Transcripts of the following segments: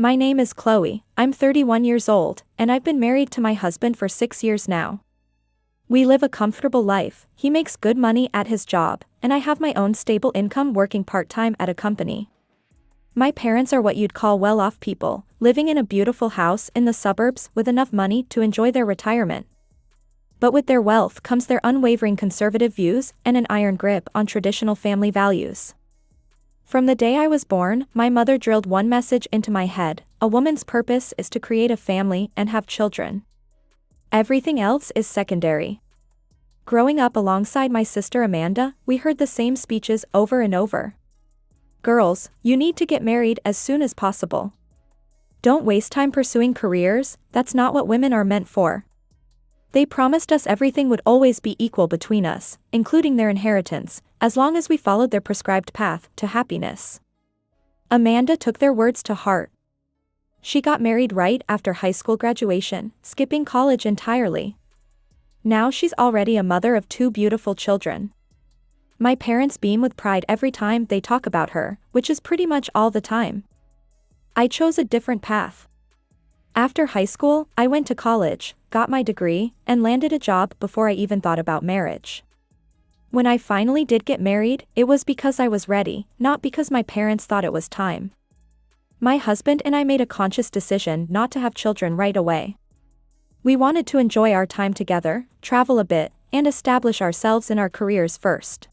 My name is Chloe, I'm 31 years old, and I've been married to my husband for 6 years now. We live a comfortable life, he makes good money at his job, and I have my own stable income working part-time at a company. My parents are what you'd call well-off people, living in a beautiful house in the suburbs with enough money to enjoy their retirement. But with their wealth comes their unwavering conservative views and an iron grip on traditional family values. From the day I was born, my mother drilled one message into my head: a woman's purpose is to create a family and have children. Everything else is secondary. Growing up alongside my sister Amanda, we heard the same speeches over and over. Girls, you need to get married as soon as possible. Don't waste time pursuing careers, that's not what women are meant for. They promised us everything would always be equal between us, including their inheritance, as long as we followed their prescribed path to happiness. Amanda took their words to heart. She got married right after high school graduation, skipping college entirely. Now she's already a mother of 2 beautiful children. My parents beam with pride every time they talk about her, which is pretty much all the time. I chose a different path. After high school, I went to college, got my degree, and landed a job before I even thought about marriage. When I finally did get married, it was because I was ready, not because my parents thought it was time. My husband and I made a conscious decision not to have children right away. We wanted to enjoy our time together, travel a bit, and establish ourselves in our careers first.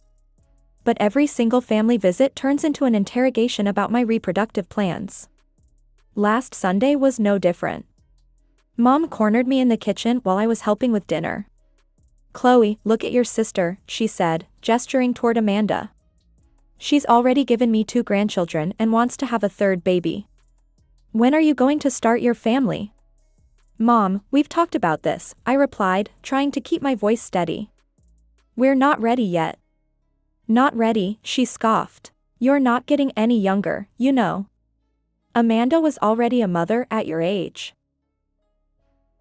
But every single family visit turns into an interrogation about my reproductive plans. Last Sunday was no different. Mom cornered me in the kitchen while I was helping with dinner. "Chloe, look at your sister," she said, gesturing toward Amanda. "She's already given me 2 grandchildren and wants to have a 3rd baby. When are you going to start your family?" "Mom, we've talked about this," I replied, trying to keep my voice steady. "We're not ready yet." "Not ready," she scoffed. "You're not getting any younger, you know. Amanda was already a mother at your age."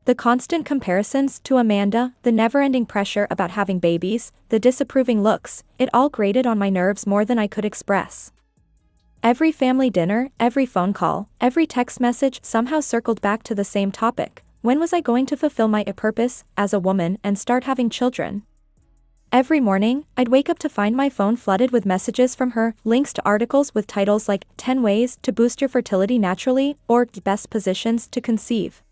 The constant comparisons to Amanda, the never-ending pressure about having babies, the disapproving looks, it all grated on my nerves more than I could express. Every family dinner, every phone call, every text message somehow circled back to the same topic: when was I going to fulfill my purpose as a woman and start having children? Every morning, I'd wake up to find my phone flooded with messages from her, links to articles with titles like 10 Ways to Boost Your Fertility Naturally or Best Positions to Conceive.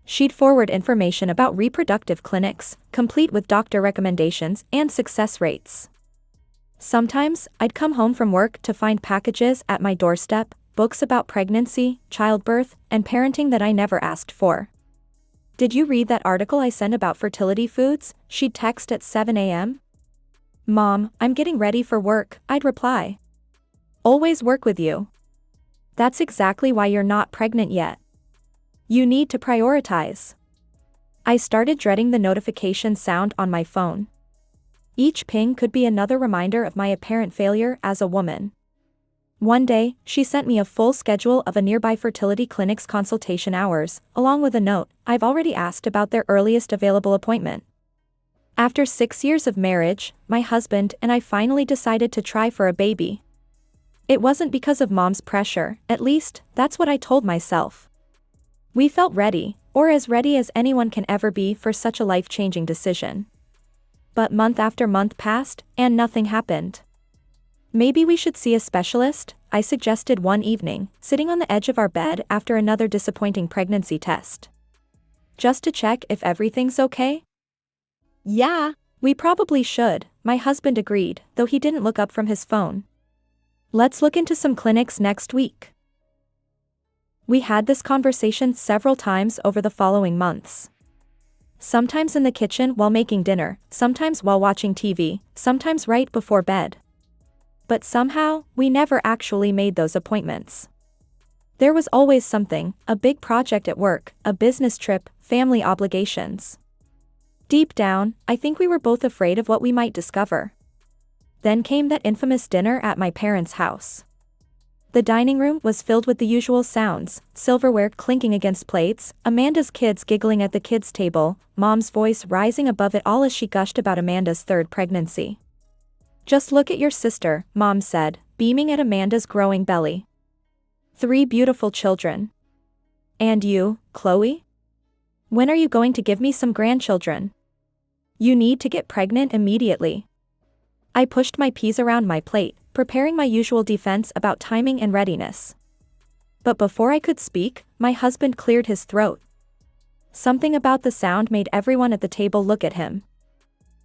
She'd forward information about reproductive clinics, complete with doctor recommendations and success rates. Sometimes, I'd come home from work to find packages at my doorstep, books about pregnancy, childbirth, and parenting that I never asked for. "Did you read that article I sent about fertility foods?" she'd text at 7 a.m. "Mom, I'm getting ready for work," I'd reply. "Always work with you. That's exactly why you're not pregnant yet. You need to prioritize." I started dreading the notification sound on my phone. Each ping could be another reminder of my apparent failure as a woman. One day, she sent me a full schedule of a nearby fertility clinic's consultation hours, along with a note: "I've already asked about their earliest available appointment." After 6 years of marriage, my husband and I finally decided to try for a baby. It wasn't because of Mom's pressure, at least, that's what I told myself. We felt ready, or as ready as anyone can ever be for such a life-changing decision. But month after month passed, and nothing happened. "Maybe we should see a specialist," I suggested one evening, sitting on the edge of our bed after another disappointing pregnancy test. "Just to check if everything's okay?" "Yeah, we probably should," my husband agreed, though he didn't look up from his phone. "Let's look into some clinics next week." We had this conversation several times over the following months. Sometimes in the kitchen while making dinner, sometimes while watching TV, sometimes right before bed. But somehow, we never actually made those appointments. There was always something: a big project at work, a business trip, family obligations. Deep down, I think we were both afraid of what we might discover. Then came that infamous dinner at my parents' house. The dining room was filled with the usual sounds: silverware clinking against plates, Amanda's kids giggling at the kids' table, Mom's voice rising above it all as she gushed about Amanda's 3rd pregnancy. "Just look at your sister," Mom said, beaming at Amanda's growing belly. 3 beautiful children. And you, Chloe? When are you going to give me some grandchildren? You need to get pregnant immediately. I pushed my peas around my plate, preparing my usual defense about timing and readiness. But before I could speak, my husband cleared his throat. Something about the sound made everyone at the table look at him.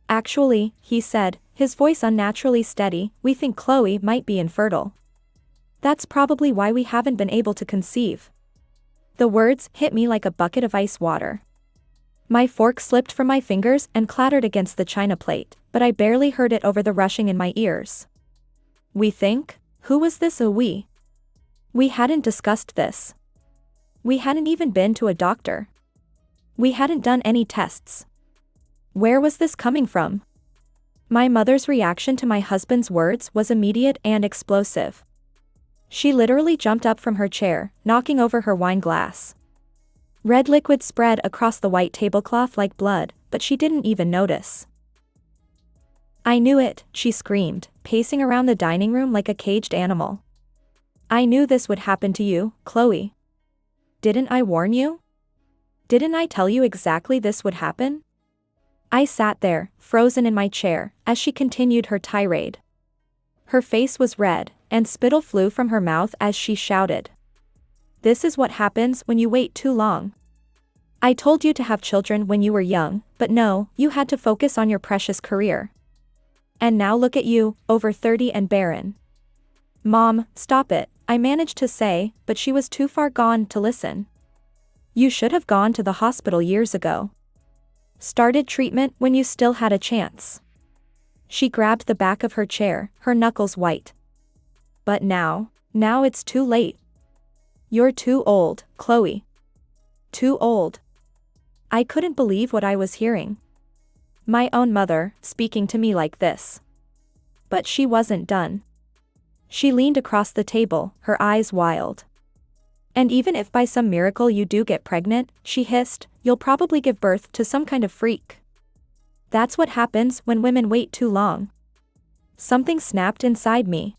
Actually, he said, his voice unnaturally steady, we think Chloe might be infertile. That's probably why we haven't been able to conceive. The words hit me like a bucket of ice water. My fork slipped from my fingers and clattered against the china plate, but I barely heard it over the rushing in my ears. We think? Who was this a we? We hadn't discussed this. We hadn't even been to a doctor. We hadn't done any tests. Where was this coming from? My mother's reaction to my husband's words was immediate and explosive. She literally jumped up from her chair, knocking over her wine glass. Red liquid spread across the white tablecloth like blood, but she didn't even notice. I knew it, she screamed, pacing around the dining room like a caged animal. I knew this would happen to you, Chloe. Didn't I warn you? Didn't I tell you exactly this would happen? I sat there, frozen in my chair, as she continued her tirade. Her face was red, and spittle flew from her mouth as she shouted. This is what happens when you wait too long. I told you to have children when you were young, but no, you had to focus on your precious career. And now look at you, over 30 and barren. Mom, stop it, I managed to say, but she was too far gone to listen. You should have gone to the hospital years ago. Started treatment when you still had a chance. She grabbed the back of her chair, her knuckles white. But now it's too late. You're too old, Chloe. Too old. I couldn't believe what I was hearing. My own mother, speaking to me like this. But she wasn't done. She leaned across the table, her eyes wild. And even if by some miracle you do get pregnant, she hissed, you'll probably give birth to some kind of freak. That's what happens when women wait too long. Something snapped inside me.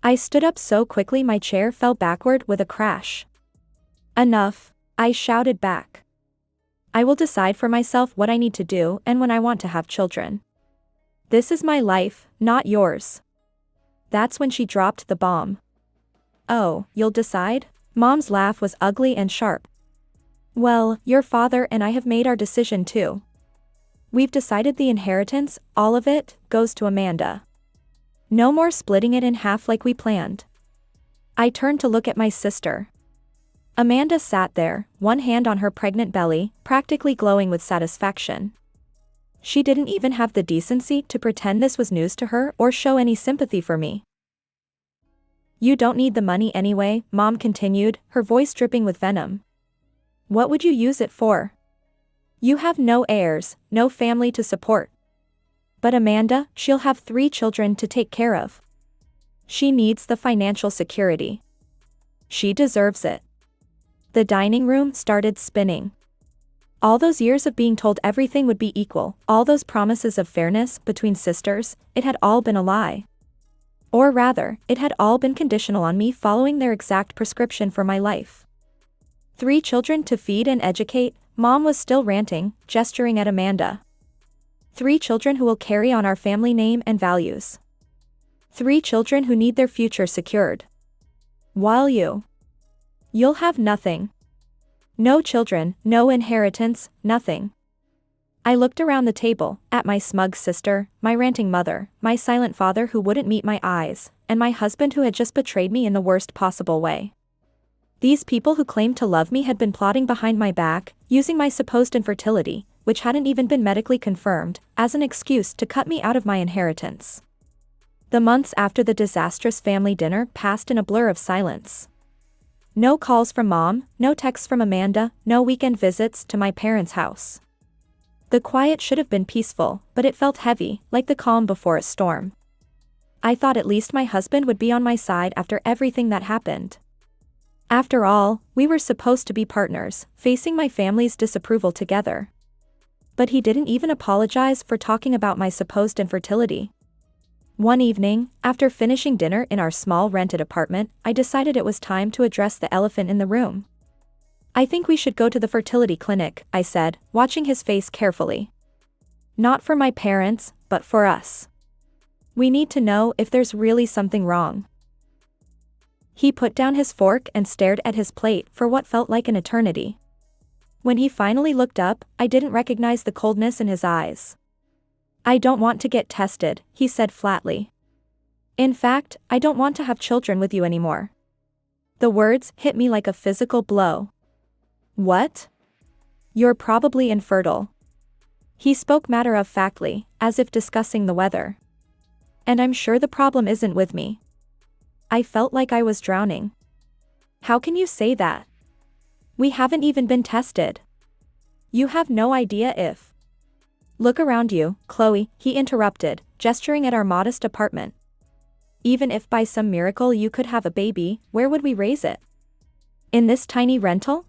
I stood up so quickly my chair fell backward with a crash. Enough, I shouted back. I will decide for myself what I need to do and when I want to have children. This is my life, not yours. That's when she dropped the bomb. Oh, you'll decide? Mom's laugh was ugly and sharp. Well, your father and I have made our decision too. We've decided the inheritance, all of it, goes to Amanda. No more splitting it in half like we planned. I turned to look at my sister. Amanda sat there, one hand on her pregnant belly, practically glowing with satisfaction. She didn't even have the decency to pretend this was news to her or show any sympathy for me. You don't need the money anyway, Mom continued, her voice dripping with venom. What would you use it for? You have no heirs, no family to support. But Amanda, she'll have 3 children to take care of. She needs the financial security. She deserves it. The dining room started spinning. All those years of being told everything would be equal, all those promises of fairness between sisters, it had all been a lie. Or rather, it had all been conditional on me following their exact prescription for my life. 3 children to feed and educate, Mom was still ranting, gesturing at Amanda. 3 children who will carry on our family name and values. 3 children who need their future secured. While you'll have nothing. No children, no inheritance, nothing. I looked around the table, at my smug sister, my ranting mother, my silent father who wouldn't meet my eyes, and my husband who had just betrayed me in the worst possible way. These people who claimed to love me had been plotting behind my back, using my supposed infertility, which hadn't even been medically confirmed, as an excuse to cut me out of my inheritance. The months after the disastrous family dinner passed in a blur of silence. No calls from Mom, no texts from Amanda, no weekend visits to my parents' house. The quiet should have been peaceful, but it felt heavy, like the calm before a storm. I thought at least my husband would be on my side after everything that happened. After all, we were supposed to be partners, facing my family's disapproval together. But he didn't even apologize for talking about my supposed infertility. One evening, after finishing dinner in our small rented apartment, I decided it was time to address the elephant in the room. I think we should go to the fertility clinic, I said, watching his face carefully. Not for my parents, but for us. We need to know if there's really something wrong. He put down his fork and stared at his plate for what felt like an eternity. When he finally looked up, I didn't recognize the coldness in his eyes. I don't want to get tested, he said flatly. In fact, I don't want to have children with you anymore. The words hit me like a physical blow. What? You're probably infertile. He spoke matter-of-factly, as if discussing the weather. And I'm sure the problem isn't with me. I felt like I was drowning. How can you say that? We haven't even been tested. You have no idea if. Look around you, Chloe, he interrupted, gesturing at our modest apartment. Even if by some miracle you could have a baby, where would we raise it? In this tiny rental?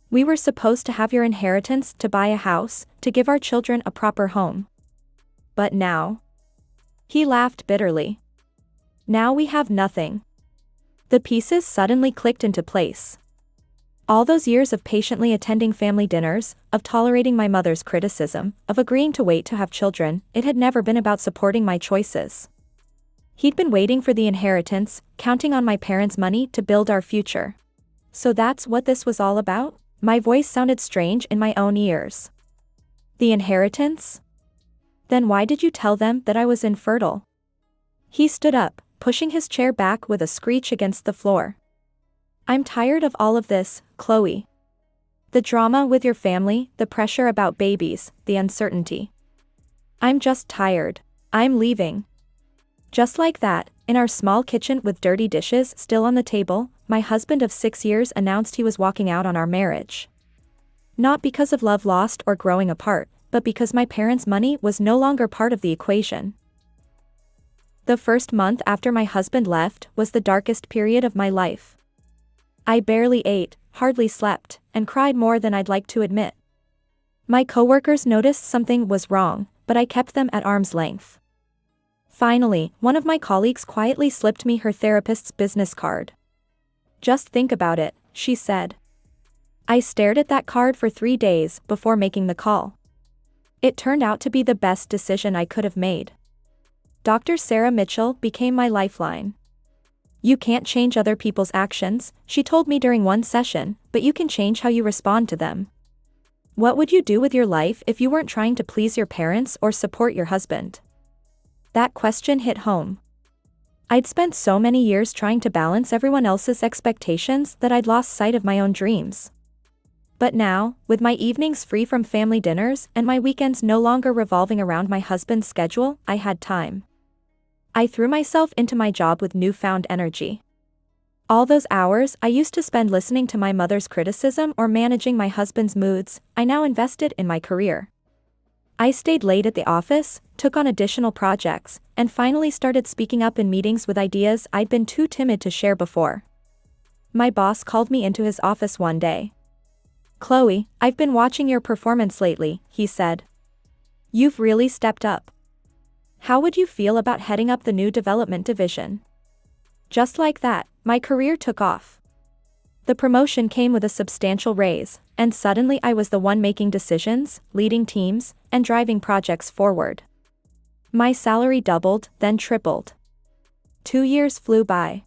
We were supposed to have your inheritance to buy a house, to give our children a proper home. But now? He laughed bitterly. Now we have nothing. The pieces suddenly clicked into place. All those years of patiently attending family dinners, of tolerating my mother's criticism, of agreeing to wait to have children, it had never been about supporting my choices. He'd been waiting for the inheritance, counting on my parents' money to build our future. So that's what this was all about? My voice sounded strange in my own ears. The inheritance? Then why did you tell them that I was infertile? He stood up, pushing his chair back with a screech against the floor. I'm tired of all of this, Chloe. The drama with your family, the pressure about babies, the uncertainty. I'm just tired. I'm leaving. Just like that, in our small kitchen with dirty dishes still on the table, my husband of 6 years announced he was walking out on our marriage. Not because of love lost or growing apart, but because my parents' money was no longer part of the equation. The first month after my husband left was the darkest period of my life. I barely ate, hardly slept, and cried more than I'd like to admit. My coworkers noticed something was wrong, but I kept them at arm's length. Finally, one of my colleagues quietly slipped me her therapist's business card. Just think about it, she said. I stared at that card for 3 days before making the call. It turned out to be the best decision I could have made. Dr. Sarah Mitchell became my lifeline. You can't change other people's actions, she told me during one session, but you can change how you respond to them. What would you do with your life if you weren't trying to please your parents or support your husband? That question hit home. I'd spent so many years trying to balance everyone else's expectations that I'd lost sight of my own dreams. But now, with my evenings free from family dinners and my weekends no longer revolving around my husband's schedule, I had time. I threw myself into my job with newfound energy. All those hours I used to spend listening to my mother's criticism or managing my husband's moods, I now invested in my career. I stayed late at the office, took on additional projects, and finally started speaking up in meetings with ideas I'd been too timid to share before. My boss called me into his office one day. Chloe, I've been watching your performance lately, he said. You've really stepped up. How would you feel about heading up the new development division? Just like that, my career took off. The promotion came with a substantial raise, and suddenly I was the one making decisions, leading teams, and driving projects forward. My salary doubled, then tripled. 2 years flew by.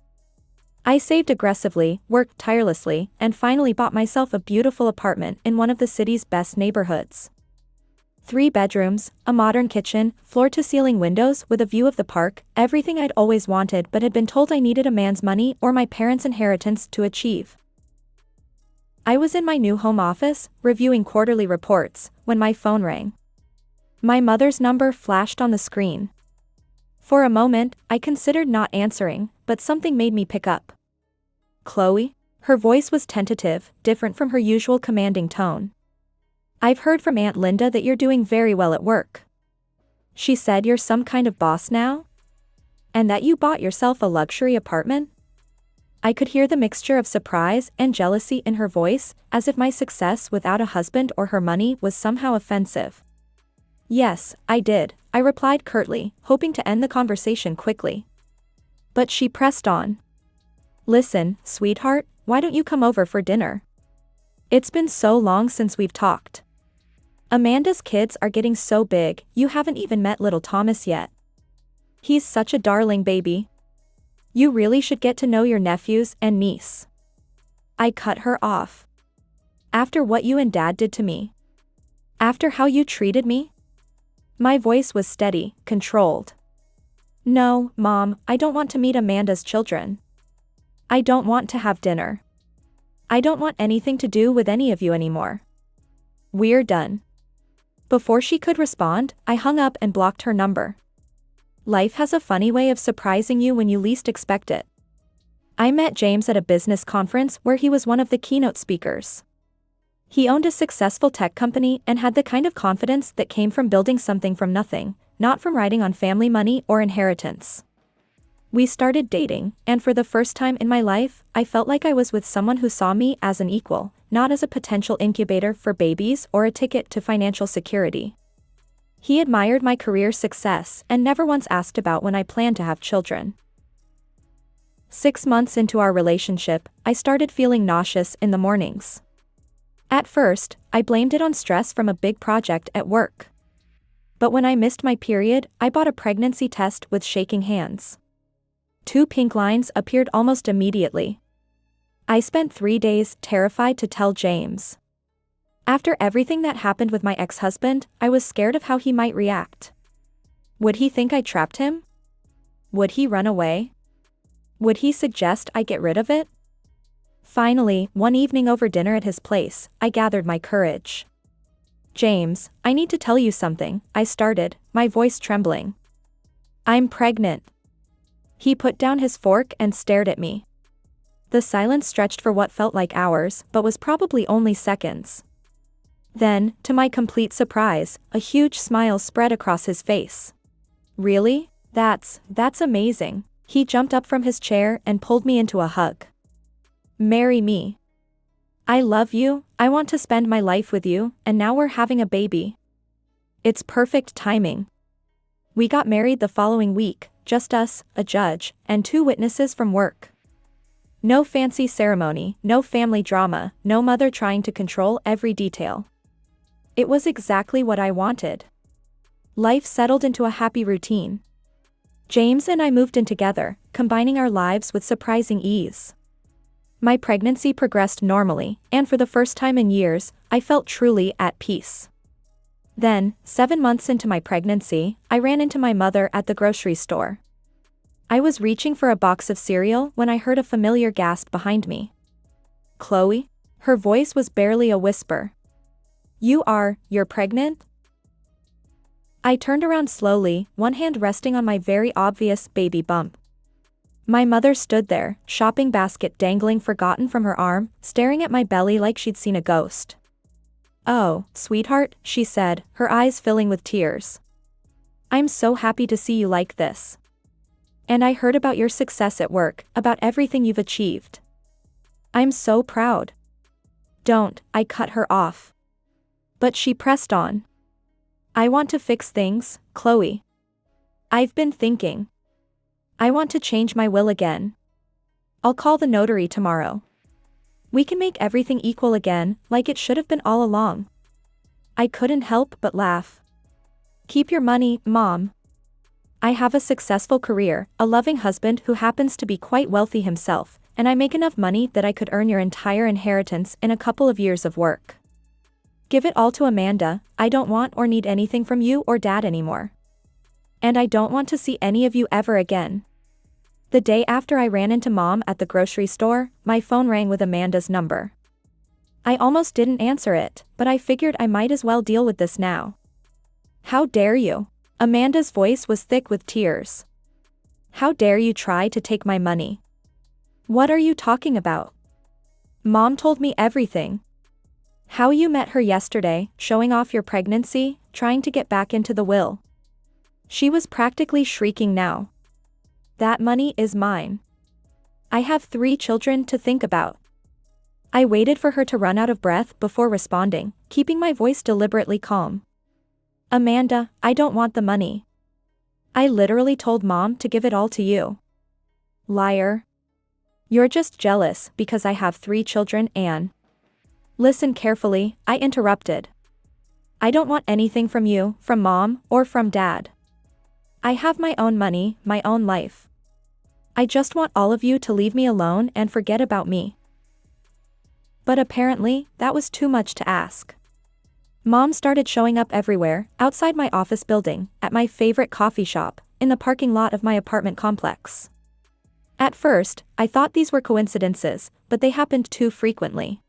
I saved aggressively, worked tirelessly, and finally bought myself a beautiful apartment in one of the city's best neighborhoods. 3 bedrooms, a modern kitchen, floor-to-ceiling windows with a view of the park, everything I'd always wanted but had been told I needed a man's money or my parents' inheritance to achieve. I was in my new home office, reviewing quarterly reports, when my phone rang. My mother's number flashed on the screen. For a moment, I considered not answering, but something made me pick up. Chloe? Her voice was tentative, different from her usual commanding tone. I've heard from Aunt Linda that you're doing very well at work. She said you're some kind of boss now? And that you bought yourself a luxury apartment? I could hear the mixture of surprise and jealousy in her voice, as if my success without a husband or her money was somehow offensive. Yes, I did, I replied curtly, hoping to end the conversation quickly. But she pressed on. Listen, sweetheart, why don't you come over for dinner? It's been so long since we've talked. Amanda's kids are getting so big, you haven't even met little Thomas yet. He's such a darling baby. You really should get to know your nephews and niece. I cut her off. After what you and Dad did to me. After how you treated me? My voice was steady, controlled. No, Mom, I don't want to meet Amanda's children. I don't want to have dinner. I don't want anything to do with any of you anymore. We're done. Before she could respond, I hung up and blocked her number. Life has a funny way of surprising you when you least expect it. I met James at a business conference where he was one of the keynote speakers. He owned a successful tech company and had the kind of confidence that came from building something from nothing, not from riding on family money or inheritance. We started dating, and for the first time in my life, I felt like I was with someone who saw me as an equal, not as a potential incubator for babies or a ticket to financial security. He admired my career success and never once asked about when I planned to have children. 6 months into our relationship, I started feeling nauseous in the mornings. At first, I blamed it on stress from a big project at work. But when I missed my period, I bought a pregnancy test with shaking hands. 2 pink lines appeared almost immediately. I spent 3 days terrified to tell James. After everything that happened with my ex-husband, I was scared of how he might react. Would he think I trapped him? Would he run away? Would he suggest I get rid of it? Finally, one evening over dinner at his place, I gathered my courage. James, I need to tell you something, I started, my voice trembling. I'm pregnant. He put down his fork and stared at me. The silence stretched for what felt like hours, but was probably only seconds. Then, to my complete surprise, a huge smile spread across his face. Really? That's amazing. He jumped up from his chair and pulled me into a hug. Marry me. I love you, I want to spend my life with you, and now we're having a baby. It's perfect timing. We got married the following week, just us, a judge, and 2 witnesses from work. No fancy ceremony, no family drama, no mother trying to control every detail. It was exactly what I wanted. Life settled into a happy routine. James and I moved in together, combining our lives with surprising ease. My pregnancy progressed normally, and for the first time in years, I felt truly at peace. Then, 7 months into my pregnancy, I ran into my mother at the grocery store. I was reaching for a box of cereal when I heard a familiar gasp behind me. Chloe? Her voice was barely a whisper. You're pregnant? I turned around slowly, one hand resting on my very obvious baby bump. My mother stood there, shopping basket dangling forgotten from her arm, staring at my belly like she'd seen a ghost. Oh, sweetheart, she said, her eyes filling with tears. I'm so happy to see you like this. And I heard about your success at work, about everything you've achieved. I'm so proud. Don't, I cut her off. But she pressed on. I want to fix things, Chloe. I've been thinking. I want to change my will again. I'll call the notary tomorrow. We can make everything equal again, like it should have been all along. I couldn't help but laugh. Keep your money, Mom. I have a successful career, a loving husband who happens to be quite wealthy himself, and I make enough money that I could earn your entire inheritance in a couple of years of work. Give it all to Amanda, I don't want or need anything from you or Dad anymore. And I don't want to see any of you ever again. The day after I ran into Mom at the grocery store, my phone rang with Amanda's number. I almost didn't answer it, but I figured I might as well deal with this now. How dare you? Amanda's voice was thick with tears. How dare you try to take my money? What are you talking about? Mom told me everything. How you met her yesterday, showing off your pregnancy, trying to get back into the will. She was practically shrieking now. That money is mine. I have 3 children to think about. I waited for her to run out of breath before responding, keeping my voice deliberately calm. Amanda, I don't want the money. I literally told Mom to give it all to you. Liar. You're just jealous because I have 3 children, Anne. Listen carefully, I interrupted. I don't want anything from you, from Mom, or from Dad. I have my own money, my own life. I just want all of you to leave me alone and forget about me. But apparently, that was too much to ask. Mom started showing up everywhere, outside my office building, at my favorite coffee shop, in the parking lot of my apartment complex. At first, I thought these were coincidences, but they happened too frequently.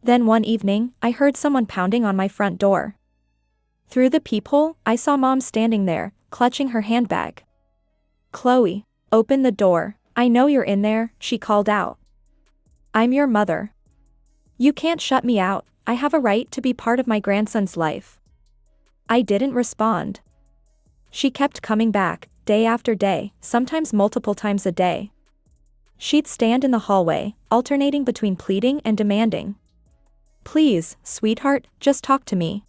Then one evening, I heard someone pounding on my front door. Through the peephole, I saw Mom standing there, clutching her handbag. "Chloe, open the door. I know you're in there," she called out. "I'm your mother. You can't shut me out. I have a right to be part of my grandson's life." I didn't respond. She kept coming back, day after day, sometimes multiple times a day. She'd stand in the hallway, alternating between pleading and demanding. "Please, sweetheart, just talk to me.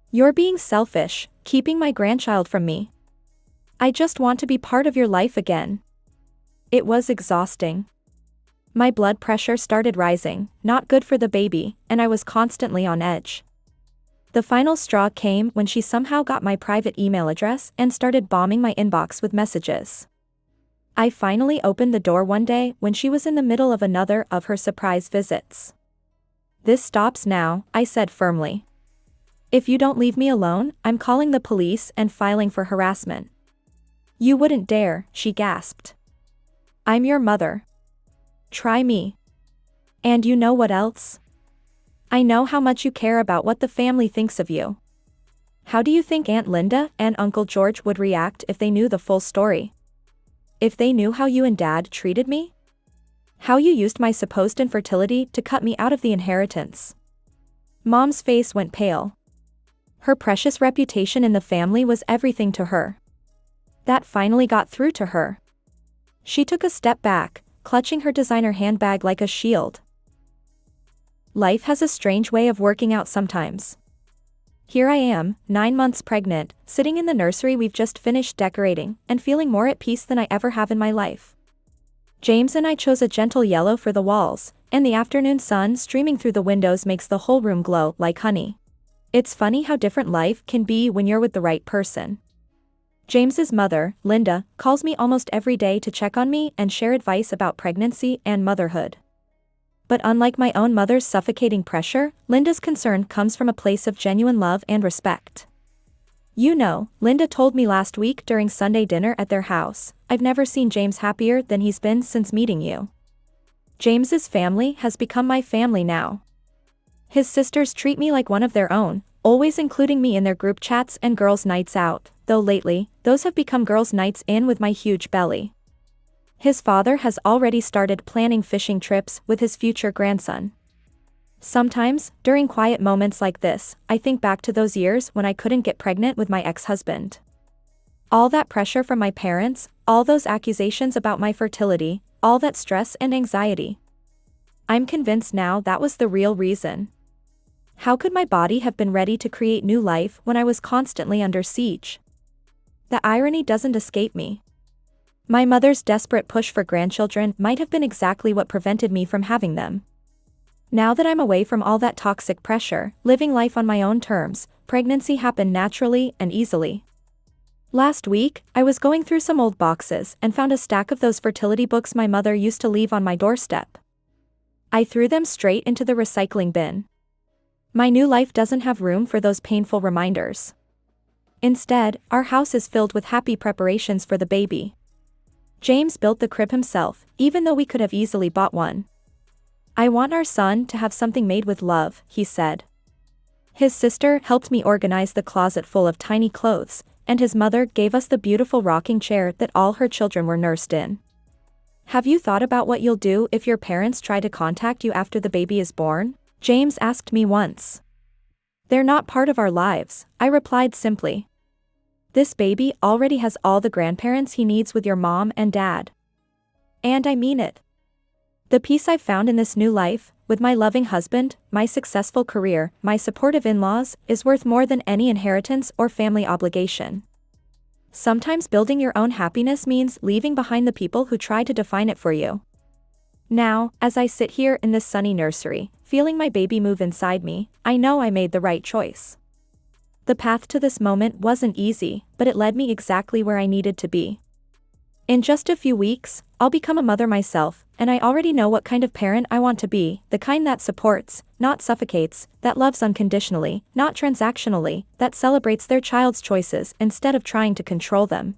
You're being selfish, keeping my grandchild from me. I just want to be part of your life again." It was exhausting. My blood pressure started rising, not good for the baby, and I was constantly on edge. The final straw came when she somehow got my private email address and started bombing my inbox with messages. I finally opened the door one day when she was in the middle of another of her surprise visits. "This stops now," I said firmly. "If you don't leave me alone, I'm calling the police and filing for harassment." "You wouldn't dare," she gasped. "I'm your mother. Try me. And you know what else? I know how much you care about what the family thinks of you. How do you think Aunt Linda and Uncle George would react if they knew the full story? If they knew how you and Dad treated me? How you used my supposed infertility to cut me out of the inheritance?" Mom's face went pale. Her precious reputation in the family was everything to her. That finally got through to her. She took a step back, clutching her designer handbag like a shield. Life has a strange way of working out sometimes. Here I am, 9 months pregnant, sitting in the nursery we've just finished decorating, and feeling more at peace than I ever have in my life. James and I chose a gentle yellow for the walls, and the afternoon sun streaming through the windows makes the whole room glow like honey. It's funny how different life can be when you're with the right person. James's mother, Linda, calls me almost every day to check on me and share advice about pregnancy and motherhood. But unlike my own mother's suffocating pressure, Linda's concern comes from a place of genuine love and respect. "You know," Linda told me last week during Sunday dinner at their house, "I've never seen James happier than he's been since meeting you. James's family has become my family now. His sisters treat me like one of their own, always including me in their group chats and girls' nights out, though lately, those have become girls' nights in with my huge belly. His father has already started planning fishing trips with his future grandson. Sometimes, during quiet moments like this, I think back to those years when I couldn't get pregnant with my ex-husband. All that pressure from my parents, all those accusations about my fertility, all that stress and anxiety. I'm convinced now that was the real reason. How could my body have been ready to create new life when I was constantly under siege? The irony doesn't escape me. My mother's desperate push for grandchildren might have been exactly what prevented me from having them. Now that I'm away from all that toxic pressure, living life on my own terms, pregnancy happened naturally and easily. Last week, I was going through some old boxes and found a stack of those fertility books my mother used to leave on my doorstep. I threw them straight into the recycling bin. My new life doesn't have room for those painful reminders. Instead, our house is filled with happy preparations for the baby. James built the crib himself, even though we could have easily bought one. "I want our son to have something made with love," he said. His sister helped me organize the closet full of tiny clothes, and his mother gave us the beautiful rocking chair that all her children were nursed in. "Have you thought about what you'll do if your parents try to contact you after the baby is born?" James asked me once. "They're not part of our lives," I replied simply. "This baby already has all the grandparents he needs with your mom and dad. And I mean it. The peace I've found in this new life, with my loving husband, my successful career, my supportive in-laws, is worth more than any inheritance or family obligation." Sometimes building your own happiness means leaving behind the people who try to define it for you. Now, as I sit here in this sunny nursery, feeling my baby move inside me, I know I made the right choice. The path to this moment wasn't easy, but it led me exactly where I needed to be. In just a few weeks, I'll become a mother myself, and I already know what kind of parent I want to be, the kind that supports, not suffocates, that loves unconditionally, not transactionally, that celebrates their child's choices instead of trying to control them.